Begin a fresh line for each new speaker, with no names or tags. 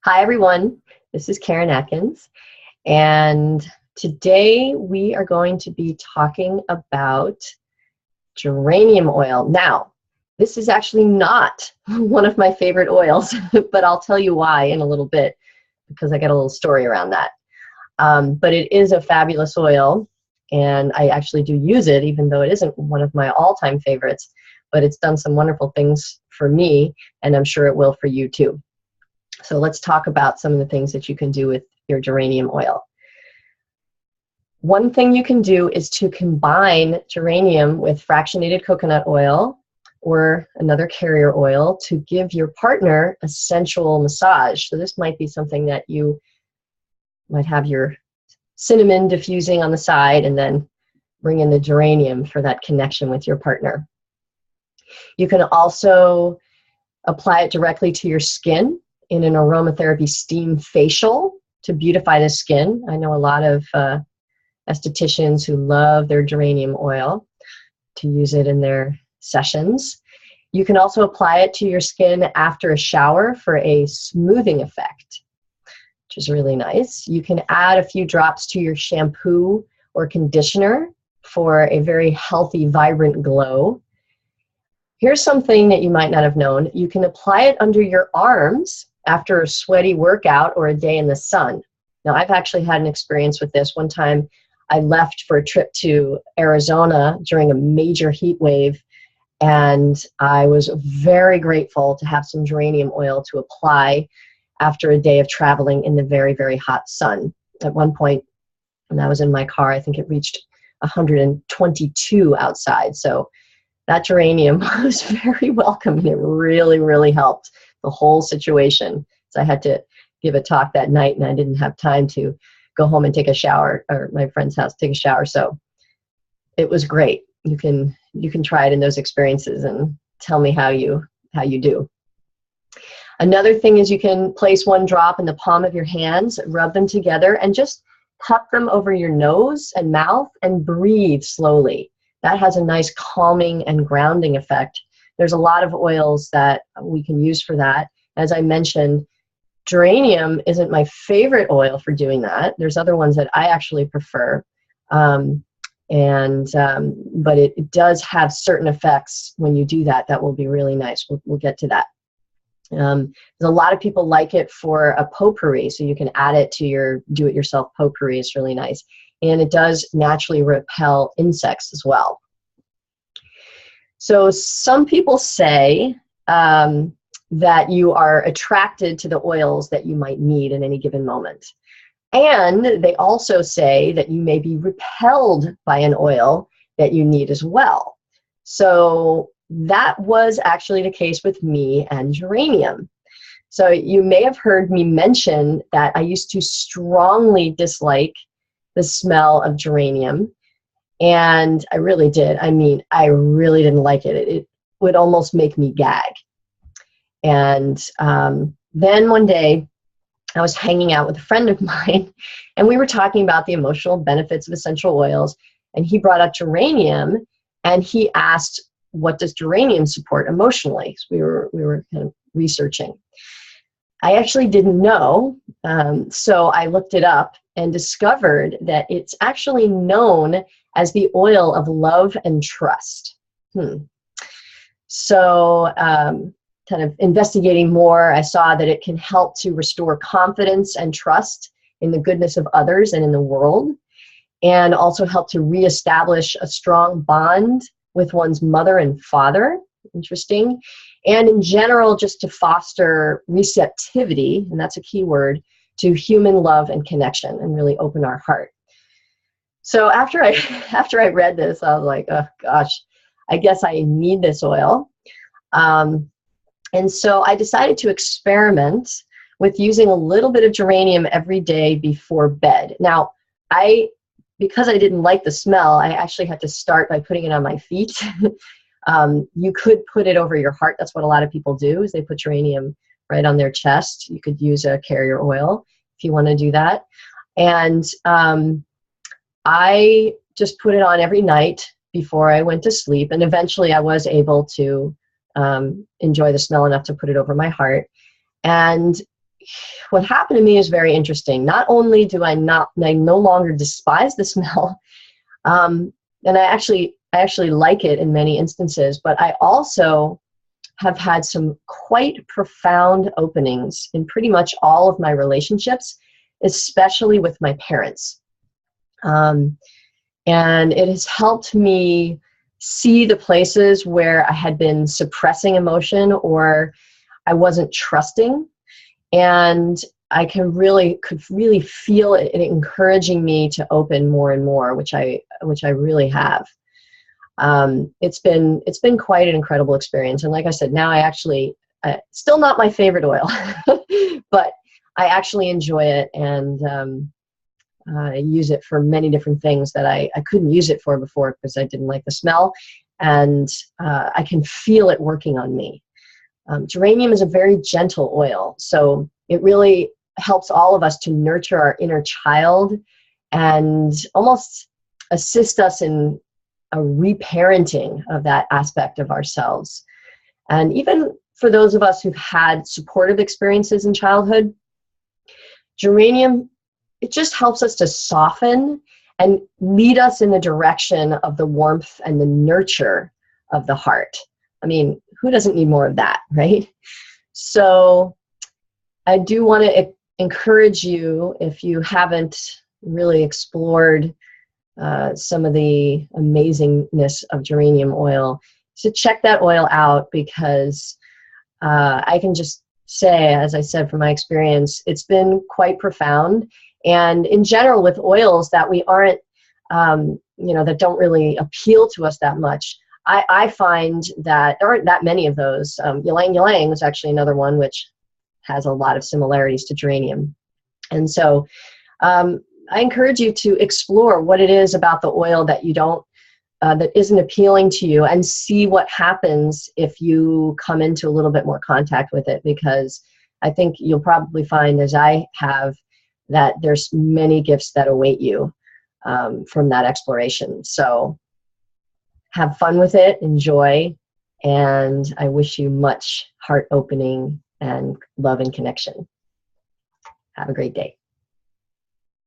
Hi, everyone. This is Karen Atkins, and today we are going to be talking about geranium oil. Now, this is actually not one of my favorite oils, but I'll tell you why in a little bit because I got a little story around that. But it is a fabulous oil, and I actually do use it, even though it isn't one of my all-time favorites, but it's done some wonderful things for me, and I'm sure it will for you too. So let's talk about some of the things that you can do with your geranium oil. One thing you can do is to combine geranium with fractionated coconut oil or another carrier oil to give your partner a sensual massage. So this might be something that you might have your cinnamon diffusing on the side and then bring in the geranium for that connection with your partner. You can also apply it directly to your skin in an aromatherapy steam facial to beautify the skin. I know a lot of estheticians who love their geranium oil to use it in their sessions. You can also apply it to your skin after a shower for a smoothing effect, which is really nice. You can add a few drops to your shampoo or conditioner for a very healthy, vibrant glow. Here's something that you might not have known. You can apply it under your arms after a sweaty workout or a day in the sun. Now, I've actually had an experience with this. One time I left for a trip to Arizona during a major heat wave, and I was very grateful to have some geranium oil to apply after a day of traveling in the very, very hot sun. At one point, when I was in my car, I think it reached 122 outside. So that geranium was very welcome, and it really, really helped the whole situation. So I had to give a talk that night, and I didn't have time to go home and take a shower, or my friend's house take a shower. So it was great. You can try it in those experiences and tell me how you do. Another thing is you can place one drop in the palm of your hands, rub them together, and just cup them over your nose and mouth and breathe slowly. That has a nice calming and grounding effect. There's a lot of oils that we can use for that. As I mentioned, geranium isn't my favorite oil for doing that. There's other ones that I actually prefer. But it does have certain effects when you do that that will be really nice. We'll get to that. There's a lot of people like it for a potpourri, so you can add it to your do-it-yourself potpourri. It's really nice. And it does naturally repel insects as well. So some people say that you are attracted to the oils that you might need in any given moment. And they also say that you may be repelled by an oil that you need as well. So that was actually the case with me and geranium. So you may have heard me mention that I used to strongly dislike the smell of geranium. And I really did. I mean, I really didn't like it. It would almost make me gag. And then one day, I was hanging out with a friend of mine, and we were talking about the emotional benefits of essential oils. And he brought up geranium, and he asked, "What does geranium support emotionally?" So we were kind of researching. I actually didn't know, so I looked it up and discovered that it's actually known as the oil of love and trust. So kind of investigating more, I saw that it can help to restore confidence and trust in the goodness of others and in the world, and also help to reestablish a strong bond with one's mother and father. Interesting. And in general, just to foster receptivity, and that's a key word, to human love and connection, and really open our heart. So after I read this, I was like, oh gosh, I guess I need this oil. And so I decided to experiment with using a little bit of geranium every day before bed. Now, because I didn't like the smell, I actually had to start by putting it on my feet. You could put it over your heart. That's what a lot of people do, is they put geranium right on their chest. You could use a carrier oil if you want to do that. And I just put it on every night before I went to sleep. And eventually I was able to enjoy the smell enough to put it over my heart. And what happened to me is very interesting. Not only do I no longer despise the smell, and I actually like it in many instances, but I also have had some quite profound openings in pretty much all of my relationships, especially with my parents. And it has helped me see the places where I had been suppressing emotion or I wasn't trusting. And I could really feel it encouraging me to open more and more, which I really have. It's been quite an incredible experience. And like I said, now I actually, still not my favorite oil, but I actually enjoy it, and I use it for many different things that I couldn't use it for before because I didn't like the smell, and I can feel it working on me. Geranium is a very gentle oil, so it really helps all of us to nurture our inner child and almost assist us in a reparenting of that aspect of ourselves. And even for those of us who've had supportive experiences in childhood, geranium, it just helps us to soften and lead us in the direction of the warmth and the nurture of the heart. I mean, who doesn't need more of that, right? So I do want to encourage you, if you haven't really explored some of the amazingness of geranium oil, to check that oil out, because I can just say, as I said from my experience, it's been quite profound. And in general, with oils that we aren't, that don't really appeal to us that much, I find that there aren't that many of those. Ylang ylang is actually another one which has a lot of similarities to geranium. And so I encourage you to explore what it is about the oil that you don't, that isn't appealing to you, and see what happens if you come into a little bit more contact with it, because I think you'll probably find, as I have, that there's many gifts that await you from that exploration. So have fun with it, enjoy, and I wish you much heart opening and love and connection. Have a great day.